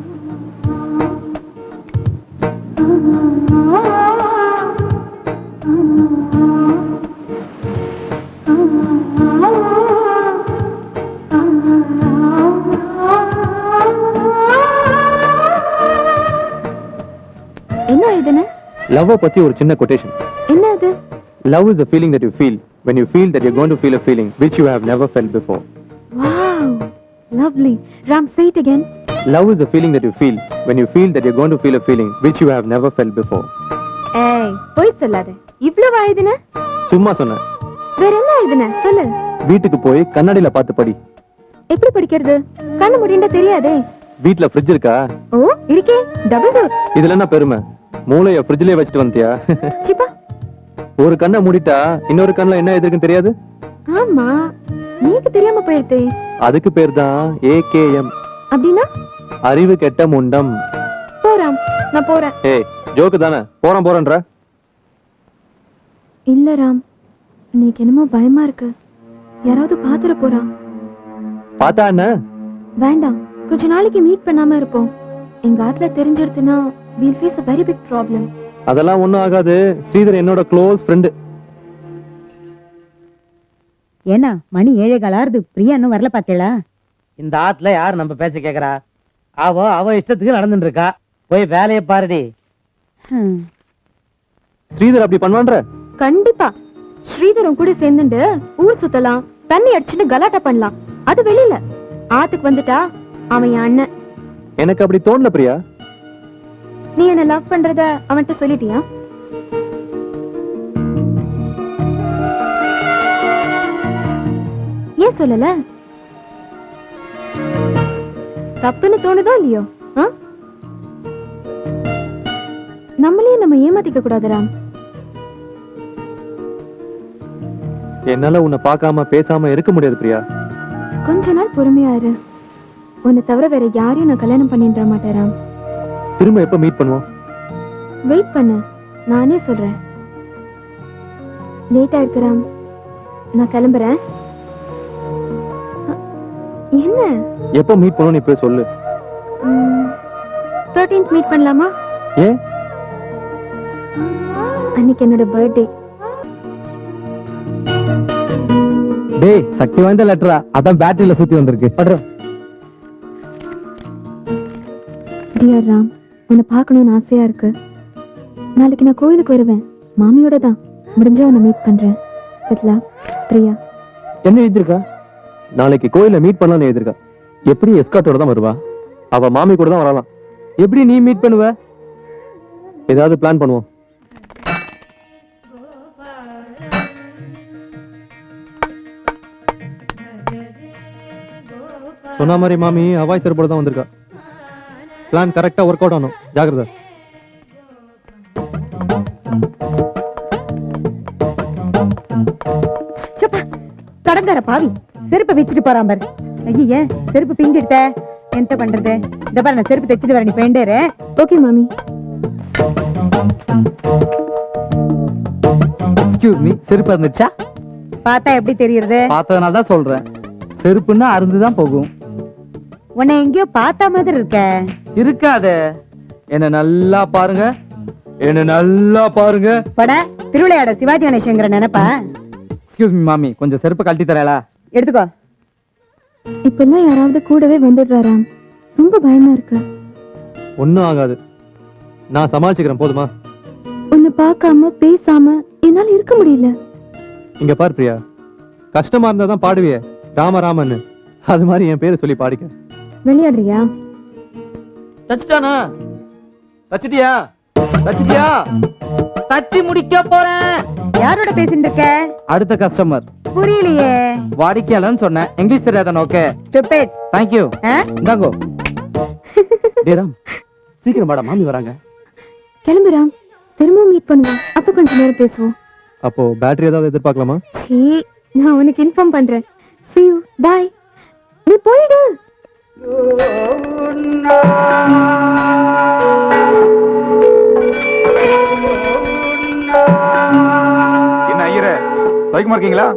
என்ன எழுதுன?
லவ் பத்தி ஒரு சின்ன கொட்டேஷன்.
என்ன அது?
Love is a feeling that you feel when you feel that you're going to feel a feeling which you have never felt before.
Wow, lovely. Ram, say it again.
Love is a feeling that you feel when you feel that you're going to feel a feeling which you have never felt before.
ஏய், போய் சொல்லாத. இவ்ளோ எழுதுன?
சும்மா சொன்னேன்.
வேற என்ன எழுதுன? சொல்லு.
வீட்டுக்கு போய் கண்ணாடியில பார்த்து படி.
எப்படி படிக்கிறது? கண்ணு மூடிண்டா தெரியாதே.
வீட்ல ஃப்ரிட்ஜ் இருக்கா?
ஓ, இருக்கே. Double door.
இதுல என்ன பெருமை? மூளைய ஃப்ரிட்ஜ்லயே வச்சிட்டு வந்துட்டியா?
சிப்பா.
ஒரு கண்ணை மூடிட்டா இன்னொரு கண்ணுல என்ன இருக்குன்னு தெரியாது?
ஆமா, நீக்கு தெரியாம போயிடுதே.
அதுக்கு பேர் தான் AKM.
அப்படினா?
அறிவு கெட்ட முண்டம்.
போறாம், நான் போறேன்.
ஏய், ஜோக்கு தானே? போறேன்ற.
இல்ல ராம், இன்னைக்கு என்னமோ பயமா இருக்கு. யாராவது பாத்துற போறான்.
பார்த்தா என்ன?
வேண்டாம், கொஞ்ச நாளைக்கு மீட் பண்ணாம இருப்போம். எங்க ஆத்துல தெரிஞ்சிடுதுன்னா we'll face a very big problem.
அதெல்லாம் ஒண்ணும் ஆகாது. ஸ்ரீதர் என்னோட க்ளோஸ் ஃப்ரெண்டு.
ஏன்னா மணி 7:15 பிரியா இன்னும் வரல பாத்தீங்களா?
இந்த ஆத்துல யார் நம்ம பேச்ச கேக்குறா? அவ இஷ்டத்துக்கு நடந்துட்டு இருக்கா. போய் வேலையை பாருடி.
ஸ்ரீதர் அப்படி பண்ணுவான்ற?
கண்டிப்பா. ஸ்ரீதரும் கூட சேர்ந்துட்டு ஊர் சுத்தலாம், தண்ணி அடிச்சுட்டு கலாட்டா பண்ணலாம். அது வெளியில. ஆத்துக்கு வந்துட்டா அவன் என் அண்ணன்.
எனக்கு அப்படி தோணல பிரியா.
நீ என்ன லவ் பண்றத அவன்கிட்ட சொல்லிட்டியா? ஏன் சொல்லல? தப்புன்னு தோணுதோ இல்லையோ? நம்மளே நம்ம ஏமாத்திக்க கூடாது ராம்.
என்னால உன்னை பார்க்காம பேசாம இருக்க முடியாது பிரியா.
கொஞ்ச நாள் பொறுமையா இரு. உன்னை தவிர வேற யாரையும் நான் கல்யாணம் பண்ணிட மாட்டேன் ராம்.
திரும்ப எப்ப மீட் பண்ணுவோம்?
வெயிட் பண்ணு, நானே சொல்றேன். லேட் ஆயிடுச்சு ராம், நான் கிளம்புறேன். என்ன?
எப்ப மீட் பண்ணுவோம் இப்ப சொல்லு.
13th மீட் பண்ணலாமா?
ஏன்?
அன்னைக்கு என்னோட பர்த்டே.
டேய், சக்தி வாய்ந்த லெட்டரா? அதான் பேட்டரியில சுத்தி வந்திருக்கு.
டியர் ராம், உன்னை பார்க்கணும்னு ஆசையா இருக்கு. நாளைக்கு நான் கோயிலுக்கு வருவேன், மாமியோட தான். முடிஞ்சா உன்னை மீட் பண்றேன். வித்லா, பிரியா.
என்ன எழுதிருக்கா? நாளைக்கு கோயில மீட் பண்ணலாம்னு எழுதிருக்கா. எப்படி எஸ்கார்ட்டோட தான் வருவா? அவ மாமி கூட தான் வரலாம்.
எப்படி நீ மீட் பண்ணுவ?
ஏதாவது பிளான் பண்ணுவோம். சொன்ன மாதிரி மாமி அவாய் செருப்போட தான் வந்திருக்கா. பிளான் கரெக்டா ஒர்க் அவுட் ஆகணும். ஜாகிரதை.
தொடங்கார பாவி செருப்பை வச்சுட்டு போறான் பாரு. ஐயே செருப்பு பிஞ்சிட்ட, என்ன பண்றது? இந்த பாரு, நான் செருப்பு தைச்சிட்டு வரேன், நீ போயிண்டேரு.
ஓகே மாமி.
எக்ஸ்கியூஸ் மீ, செருப்பு இருந்துச்சா?
பார்த்தா எப்படி தெரியுறது?
பார்த்ததுனால தான் சொல்றேன். செருப்புன்னா அருந்துதான் போகும்.
உன்னை எங்கேயோ பார்த்தா மாதிரி இருக்க.
இருக்காதே. என்ன நல்லா பாருங்க, என்ன நல்லா பாருங்க.
பட திருவிளையாட சிவாஜி கணேசங்கிற நினைப்பா?
எக்ஸ்கியூஸ் மீ மாமி, கொஞ்சம் செருப்பு கழட்டி தரலா?
எடுத்துக்கோ.
இப்பெல்லாம் யாராவது கூடவே வந்துடுறாராம். ரொம்ப பயமா இருக்கு.
ஒண்ணும் ஆகாது, நான் சமாளிச்சுக்கிறேன். போதுமா?
உன்னை பார்க்காம பேசாம என்னால இருக்க முடியல.
இங்க பார் பிரியா, கஷ்டமா இருந்தா தான் பாடுவிய ராம ராமன்னு. அது மாதிரி என் பேரை சொல்லி பாடிக்க.
விளையாடுறியா?
தச்சிட்டானா? தச்சிட்டியா? தச்சிட்டியா? தச்சி முடிக்க போறேன்.
யாரோட பேசிட்டு இருக்க?
அடுத்த கஸ்டமர்.
புரியலையே.
வாடிக்கையாளன்னு சொன்னேன். இங்கிலீஷ் தெரியாதான்? Okay,
stupid.
தேங்க்யூ. இந்தாங்கோ.
டேராம், சீக்கிரம் வாடா, மாமி வராங்க.
கிளம்புறாம். திரும்பவும் மீட் பண்ணுவோம். அப்ப கொஞ்ச நேரம் பேசுவோம்.
அப்போ பேட்டரி ஏதாவது எதிர்பார்க்கலாமா?
சீ, நான் உனக்கு இன்ஃபார்ம் பண்றேன். See you. Bye. நீ போயிடு.
என்ன ஐயரே, சைக்கிமா இருக்கீங்களா?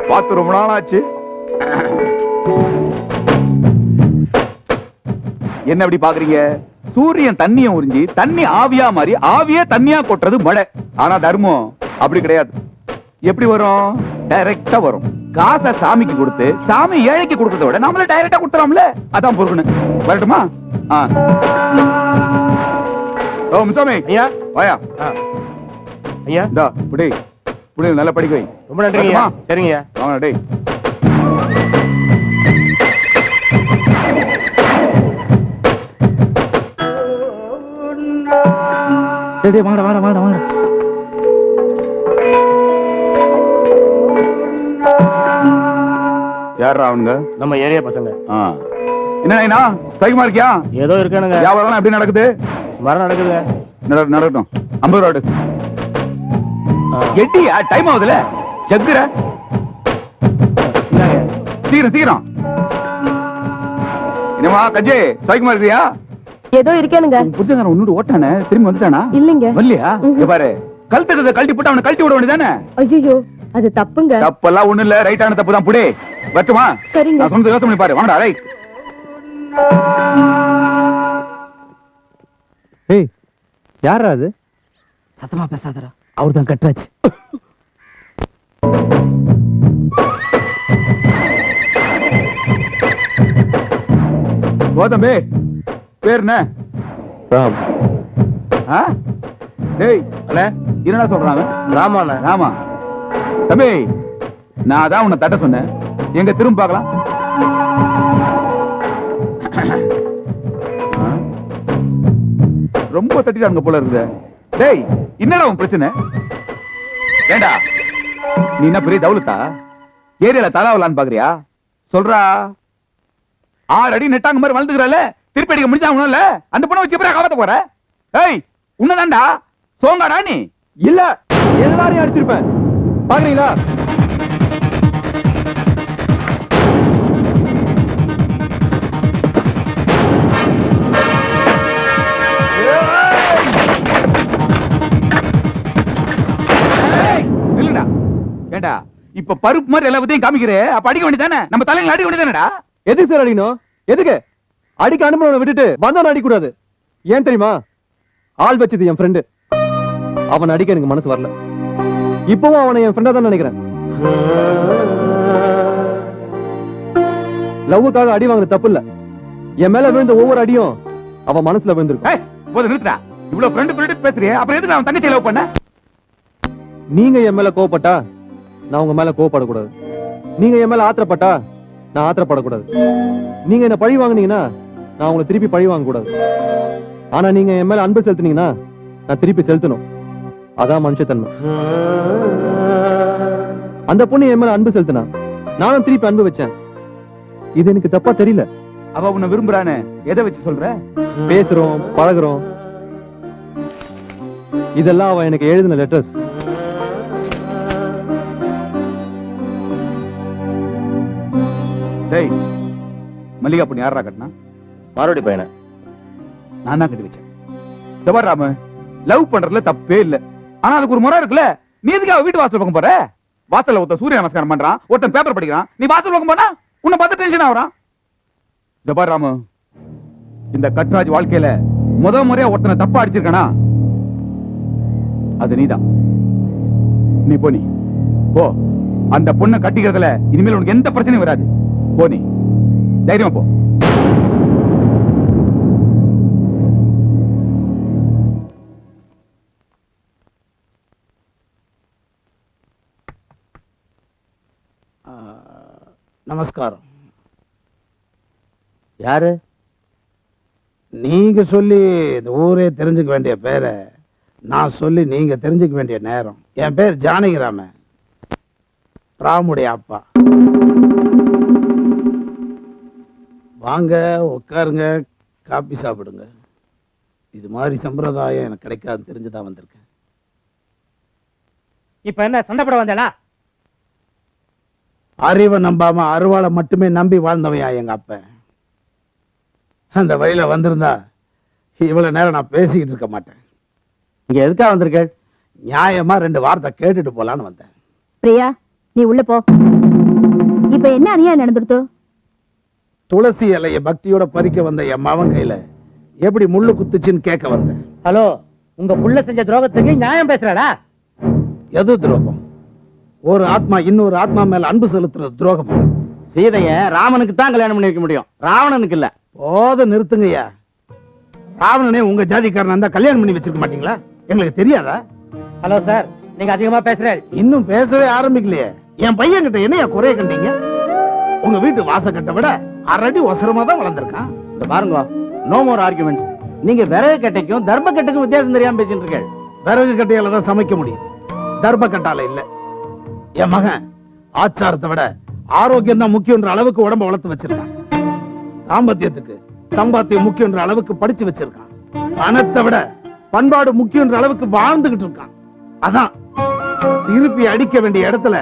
பார்த்து ரொம்ப நாள் ஆச்சு. என்ன அப்படி பாக்குறீங்க? சூரியன் தண்ணியை உறிஞ்சி தண்ணி ஆவியா மாறி ஆவியே தண்ணியா கொட்டுறது மழை. ஆனா தர்மம் அப்படி கிடையாது. எப்படி வரும்? டைரக்டா வரும். காசை சாமிக்கு கொடுத்து சாமி ஏழைக்கு கொடுக்கறத விட நம்மள டைரக்டா கொடுத்துறாம்ல, அதான் பொறுக்கணும். வரட்டுமா? ஓ முசாமி ஐயா, வாயா ஐயா. இந்தா புடி புடி, நல்லா படிக்க வை. ரொம்ப நன்றிங்க. சரிங்க, வாங்க டேய்.
டேய் வாங்கடா வாங்கடா வாங்கடா வாங்கடா.
யாரா அவனுங்க?
நம்ம ஏரியா பசங்க.
என்ன சைக்கிமா இருக்கியா?
ஏதோ இருக்கானுங்க.
வியாபாரம் எப்படி நடக்குது?
மரம் நடக்குதுங்க.
நடக்கட்டும். 50 ரூபா எட்டியா? டைம் ஆகுதுல, ஜக்குற. சீக்கிரம் சீக்கிரம். என்னமா கஜே, சைக்கிமா இருக்கியா?
ஏதோ இருக்கேனுங்க.
புருஷன் ஒன்னு ஓட்டானே, திரும்பி வந்துட்டானா?
இல்லைங்க.
வரலையா? இங்க பாரு, கழுத்து கழட்டி போட்டு அவனை கழட்டி விட வேண்டியதானே?
ஐயோ, அது தப்புங்க.
தப்பெல்லாம் ஒண்ணு இல்ல, ரைட்டான தப்பு தான். புடி வரட்டுமா?
சரிங்க.
நான் சொன்னது யோசனை பண்ணி பாரு. வாங்கடா. ரைட்.
ஏய், யாரா அது?
சத்தமா பேசாதடா, அவர்தான் கட்டுறாச்சு.
தம்பி, பேர் என்ன?
ராம்.
டேய் அண்ணே, என்னடா சொல்றாங்க?
ராமாண்ணா.
ராமா. தம்பி, நான் அதான் உன்னை தட்ட சொன்னேன். எங்க திரும்ப பார்க்கலாம். ரொம்ப தட்டிட்டாங்க போல இருக்குது. டேய், என்னடா உன் பிரச்சனை? ஏண்டா, நீ என்ன பெரிய தவுலத்தா? ஏரியால தலாவலான்னு பாக்குறியா? சொல்றா. 6 அடி நெட்டாங்க மாதிரி வளர்ந்துக்கிறல, திருப்பி அடிக்க முடிஞ்சாங்கல்ல, அந்த பொண்ணை வச்சு எப்படியா காப்பாத்த போற? ஏய், உன்னதான்டா சோங்காடா நீ?
இல்ல, எல்லாரையும் அடிச்சிருப்பேன். பாக்குறீங்களா?
இல்லடா. ஏண்டா, இப்ப பருப்பு மாதிரி எல்லாத்தையும் காமிக்கிறே, அப்ப அடிக்க வேண்டியதானே? நம்ம தலையில அடிக்க வேண்டியதானடா?
எதுக்கு சார் அடிக்கணும்? எதுக்கு அடிக்க அனுப்புறவனை விட்டுட்டு வந்தவன அடிக்க கூடாது? ஏன் தெரியுமா? ஆள் வச்சது என் ஃப்ரெண்டு. அவன் அடிக்க எனக்கு மனசு வரல. இப்பவும் அவனை என் ஃப்ரெண்டா தான் நினைக்கிறேன். லவ்வுக்காக அடி வாங்குறது தப்பு இல்ல. என் மேல விழுந்த ஒவ்வொரு அடியும் அவன் மனசுல விழுந்திருக்கும்.
போது நிறுத்தா. இவ்வளவு ஃப்ரெண்ட் ஃப்ரெண்ட் பேசுறியே, அப்புறம் எதுக்கு நான் தங்கச்சி லவ் பண்ண?
நீங்க என் மேல கோவப்பட்டா நான் உங்க மேல கோவப்படக்கூடாது. நீங்க என் மேல ஆத்திரப்பட்டா நான் ஆத்திரப்படக்கூடாது. நீங்க என்ன பழி வாங்குனீங்கன்னா நான் உங்களை திருப்பி பழி வாங்க கூடாது. ஆனா நீங்க என் மேல அன்பு செலுத்துனீங்கன்னா நான் திருப்பி செலுத்தணும். அதான் மனுஷத்தன்மை. அந்த பொண்ணு என் மேல அன்பு செலுத்தினா நானும் திருப்பி அன்பு வச்சேன். இது எனக்கு தப்பா தெரியல.
அவ உன்னை விரும்புறான்னு எதை வச்சு சொல்ற?
பேசுறோம், பழகுறோம், இதெல்லாம் அவ எனக்கு எழுதின லெட்டர்ஸ்.
டேய், மல்லிகா பொண்ணு யாரா கட்டினா?
மாரோடி பையனை
நான் தான் கட்டி வச்சேன். தவறு ராமு, லவ் பண்றதுல தப்பே இல்ல. ஆனா அதுக்கு ஒரு முறை இருக்குல்ல. நீ எதுக்கு அவ வீட்டு வாசல் பக்கம் போற? வாசல்ல ஒருத்தன் சூரிய நமஸ்காரம் பண்றான், ஒருத்தன் பேப்பர் படிக்கிறான். நீ வாசல் பக்கம் போனா உன்னை பார்த்து டென்ஷன் ஆகுறான். தவறு ராமு, இந்த கட்ராஜ் வாழ்க்கையில முறையா ஒருத்தனை தப்பா அடிச்சிருக்கானா அது நீதான். நீ போ, நீ போ. அந்த பொண்ணை கட்டிக்கிறதுல இனிமேல் உனக்கு எந்த பிரச்சனையும் வராது. போ, நீ தைரியமா போ.
நமஸ்காரம்.
யாரு?
நீங்க சொல்லி இந்த ஊரே தெரிஞ்சுக்க வேண்டிய பேரை நான் சொல்லி நீங்க தெரிஞ்சுக்க வேண்டிய நேரம். என் பேர் ஜானகிராமன், ராமுடைய அப்பா. வாங்க, உட்காருங்க, காபி சாப்பிடுங்க. இது மாதிரி சம்பிரதாயம் எனக்கு கிடைக்காது தெரிஞ்சுதான் வந்திருக்கேன்.
இப்ப என்ன சண்டை போட வந்தேனா?
அறிவை நம்பாம அருவாளை மட்டுமே நம்பி வாழ்ந்தவையா எங்க அப்ப. அந்த வழியில வந்திருந்தா இவ்வளவு நேரம் நான் பேசிக்கிட்டு இருக்க மாட்டேன்.
இங்க எதுக்கா வந்திருக்க?
நியாயமா 2 வார்த்தை கேட்டுட்டு போலான்னு வந்தேன்.
பிரியா, நீ உள்ள போ. இப்ப என்ன அநியாயம் நடந்துடுதோ?
துளசி இலைய பக்தியோட பறிக்க வந்த என் மவன் கையில எப்படி முள்ளு குத்துச்சுன்னு கேட்க வந்தேன்.
ஹலோ, உங்க புள்ள செஞ்ச துரோகத்துக்கு நியாயம் பேசுறடா?
எது துரோகம்? ஒரு ஆத்மா இன்னொரு ஆத்மா மேல அன்பு செலுத்துறது துரோகம்.
சீதைய ராமனுக்கு தான் கல்யாணம் பண்ணி வைக்க முடியும், ராவணனுக்கு இல்ல.
போத நிறுத்துங்கய்யா. ராவணனே உங்க ஜாதிக்காரனா இருந்தா கல்யாணம் பண்ணி வச்சிருக்க மாட்டீங்களா? எங்களுக்கு தெரியாதா?
ஹலோ சார், நீங்க அதிகமா பேசுற.
இன்னும் பேசவே ஆரம்பிக்கலையே. என் பையன் கிட்ட என்னையா குறைய கண்டீங்க? உங்க வீட்டு வாசக்கட்டை விட 1.5 அடி ஒசரமா தான் வளர்ந்துருக்கான்.
இந்த பாருங்க, நோ மோர் ஆர்குமெண்ட்ஸ். நீங்க விறகு கட்டைக்கும் தர்ம கட்டைக்கும் வித்தியாசம் தெரியாம பேசிட்டு இருக்க.
விறகு கட்டையால தான் சமைக்க முடியும், தர்ம கட்டால இல்ல. என் மகன் ஆச்சாரத்தை விட ஆரோக்கியம் தான் முக்கியன்ற அளவுக்கு உடம்ப வளர்த்து வச்சிருக்கான். சாம்பத்தியத்துக்கு சம்பாத்தியம் முக்கியன்ற அளவுக்கு படிச்சு வச்சிருக்கான். பணத்தை விட பண்பாடு முக்கியன்ற அளவுக்கு வாழ்ந்துகிட்டு இருக்கான். அதான் திருப்பி அடிக்க வேண்டிய இடத்துல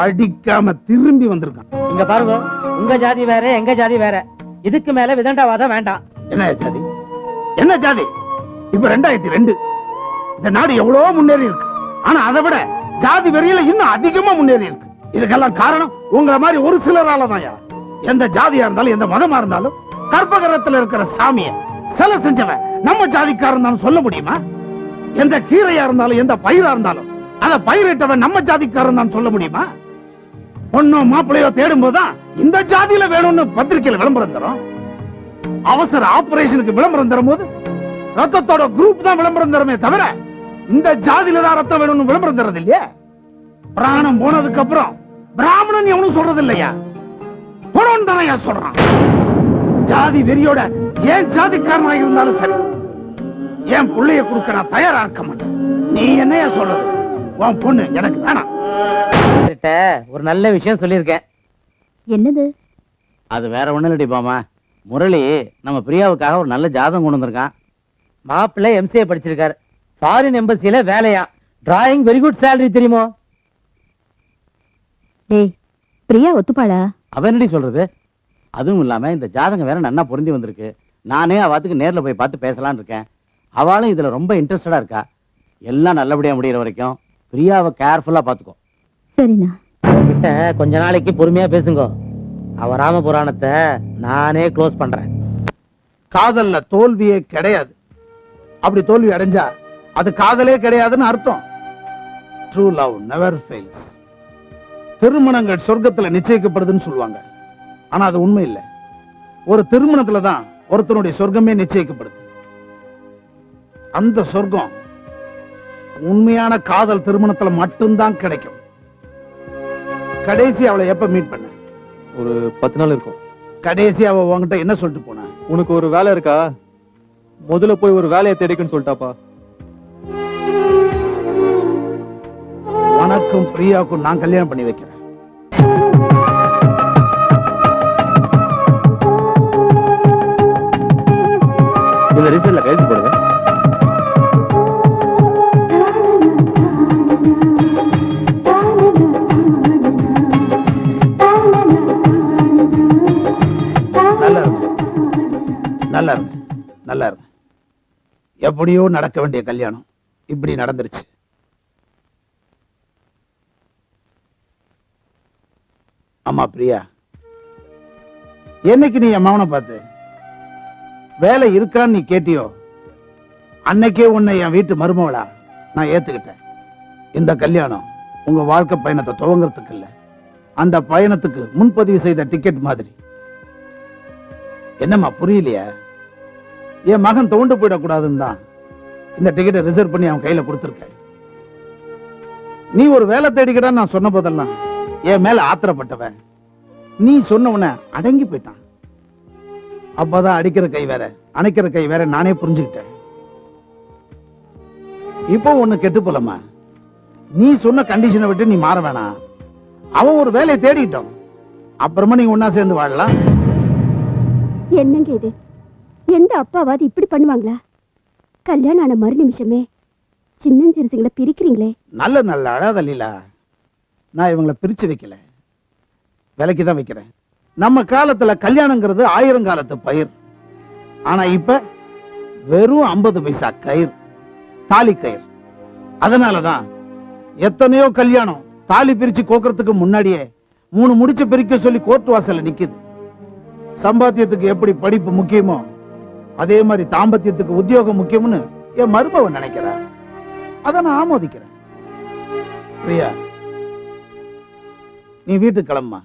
அடிக்காம திரும்பி வந்திருக்கான்.
இங்க பாருங்க, உங்க ஜாதி வேற, எங்க ஜாதி வேற. இதுக்கு மேல விதண்டாவாதம் வேண்டாம்.
என்ன ஜாதி? என்ன ஜாதி? இப்ப 2002 இந்த நாடு எவ்வளவோ முன்னேறி இருக்கு. ஆனா அதை விட ஜாதி வெறியில இன்னும் அதிகமா முன்னேறி இருக்கு. இதுக்கெல்லாம் காரணம் உங்களை மாதிரி ஒரு சிலரால தான். எந்த ஜாதியா இருந்தாலும் எந்த மதமா இருந்தாலும் கற்பகரத்துல இருக்கிற சாமிய சிலை செஞ்சவன் நம்ம ஜாதிக்காரன் தான் சொல்ல முடியுமா? எந்த கீரையா இருந்தாலும் எந்த பயிரா இருந்தாலும் அத பயிரிட்டவன் நம்ம ஜாதிக்காரன் தான் சொல்ல முடியுமா? பொண்ணோ மாப்பிள்ளையோ தேடும் போதுதான் இந்த ஜாதியில வேணும்னு பத்திரிகையில விளம்பரம் தரும். அவசர ஆபரேஷனுக்கு விளம்பரம் தரும் போது ரத்தத்தோட குரூப் தான் விளம்பரம் தருமே தவிர இந்த ஜாதியில தான் ரத்தம் வேணும்னு விளம்பரம் தரது இல்லையா? பிராணம் போனதுக்கு அப்புறம் பிராமணன் எவனும் சொல்றது இல்லையா? போனவன் தானே சொல்றான். ஜாதி வெறியோட ஏன் ஜாதிக்காரனா இருந்தாலும் சரி, என் பிள்ளைய கொடுக்க நான் தயாரா இருக்க மாட்டேன். நீ என்னையா சொல்றது? உன் பொண்ணு எனக்கு வேணாம்.
ஒரு நல்ல விஷயம் சொல்லியிருக்கேன்.
என்னது?
அது வேற ஒண்ணும் இல்லடி பாமா. முரளி நம்ம பிரியாவுக்காக ஒரு நல்ல ஜாதகம் கொண்டு வந்திருக்கான். மாப்பிள்ளை MCA படிச்சிருக்காரு, ஃபாரின் எம்பசியில வேலையா, டிராயிங் வெரி குட் சேலரி தெரியுமோ?
டேய், பிரியா ஒத்துப்பாளா?
அவன் என்னடி சொல்றது? அதுவும் இல்லாம இந்த ஜாதகம் வேற நன்னா பொருந்தி வந்திருக்கு. நானே அவத்துக்கு நேர்ல போய் பார்த்து பேசலான்னு இருக்கேன். அவளும் இதுல ரொம்ப இன்ட்ரெஸ்டடா இருக்கா. எல்லாம் நல்லபடியா முடியற வரைக்கும் பிரியாவை கேர்ஃபுல்லா பாத்துக்கோ.
சரிண்ணா.
கிட்ட கொஞ்ச நாளைக்கு பொறுமையா பேசுங்க. அவ ராம புராணத்தை நானே க்ளோஸ் பண்றேன்.
காதல்ல தோல்வியே கிடையாது. அப்படி தோல்வி அடைஞ்சா அது காதலே கிடையாதுன்னு அர்த்தம். True love never fails. திருமணங்கள் சொர்க்கத்துல நிச்சயிக்கப்படுதுன்னு சொல்லுவாங்க. ஆனா அது உண்மை இல்லை. ஒரு திருமணத்துல தான் ஒருத்தனுடைய சொர்க்கமே நிச்சயிக்கப்படுது. அந்த சொர்க்கம் உண்மையான காதல் திருமணத்துல மட்டும்தான் கிடைக்கும். கடைசி அவளை எப்ப மீட் பண்ண?
ஒரு 10 நாள் இருக்கும்.
கடைசி அவ உன்கிட்ட என்ன சொல்லிட்டு போனா?
உனக்கு ஒரு வேலை இருக்கா, முதல்ல போய் ஒரு வேலையை தேடிக்குன்னு சொல்லிட்டாப்பா.
உனக்கும் பிரியாவுக்கும் நான் கல்யாணம் பண்ணி வைக்கிறேன்.
இந்த ரிசல்ட்ல கைது போடுங்க.
நல்லா இருக்கு, நல்லா இருக்கு, நல்லா இருக்கு. எப்படியோ நடக்க வேண்டிய கல்யாணம் இப்படி நடந்துருச்சு. அம்மா பிரியா, என்னைக்கு நீ என் மகனை பார்த்து வேலை இருக்கான்னு நீ கேட்டியோ அன்னைக்கே உன்னை என் வீட்டு மருமவளா நான் ஏத்துக்கிட்டேன். இந்த கல்யாணம் உங்க வாழ்க்கை பயணத்தை துவங்கறதுக்கு இல்ல, அந்த பயணத்துக்கு முன்பதிவு செய்த டிக்கெட் மாதிரி. என்னம்மா புரியலையா? என் மகன் தோண்டு போயிடக்கூடாதுன்னு தான் இந்த டிக்கெட்டை ரிசர்வ் பண்ணி அவன் கையில கொடுத்துருக்கேன். நீ ஒரு வேலை தேடிக்கிட்டான்னு நான் சொன்ன போதெல்லாம் என் மேல ஆத்திரப்பட்டவன் நீ சொன்ன உடனே அடங்கி போயிட்டான். அப்பதான் அடிக்கிற கை வேற அணைக்கிற கை வேற நானே புரிஞ்சுக்கிட்டேன். இப்போ ஒண்ணு கெட்டு போலமா, நீ சொன்ன கண்டிஷனை விட்டு நீ மாற வேணாம். அவன் ஒரு வேலையை தேடிட்டோம், அப்புறமா நீங்க ஒன்னா சேர்ந்து வாழலாம்.
என்னங்க இது? எந்த அப்பாவாது இப்படி பண்ணுவாங்களா? கல்யாணம் ஆன மறு நிமிஷமே சின்னஞ்சிறுசுங்களை பிரிக்கிறீங்களே.
நல்ல நல்ல அழாத லீலா, நான் இவங்களை பிரிச்சு வைக்கல, விலைக்கு தான் வைக்கிறேன். நம்ம காலத்துல கல்யாணங்கிறது 1000 காலத்து பயிர். ஆனா இப்ப வெறும் 50 பைசா கயிறு, தாலி கயிறு. அதனாலதான் எத்தனையோ கல்யாணம் தாலி பிரிச்சு கோக்கறதுக்கு முன்னாடியே 3 முடிச்சு பிரிக்க சொல்லி கோர்ட் வாசல்ல நிக்குது. சம்பாத்தியத்துக்கு எப்படி படிப்பு முக்கியமோ அதே மாதிரி தாம்பத்தியத்துக்கு உத்தியோகம் முக்கியம்னு என் மருமவன் நினைக்கிறா. அதை நான் ஆமோதிக்கிறேன். பிரியா, நீ வீட்டுக்கு கிளம்புமா.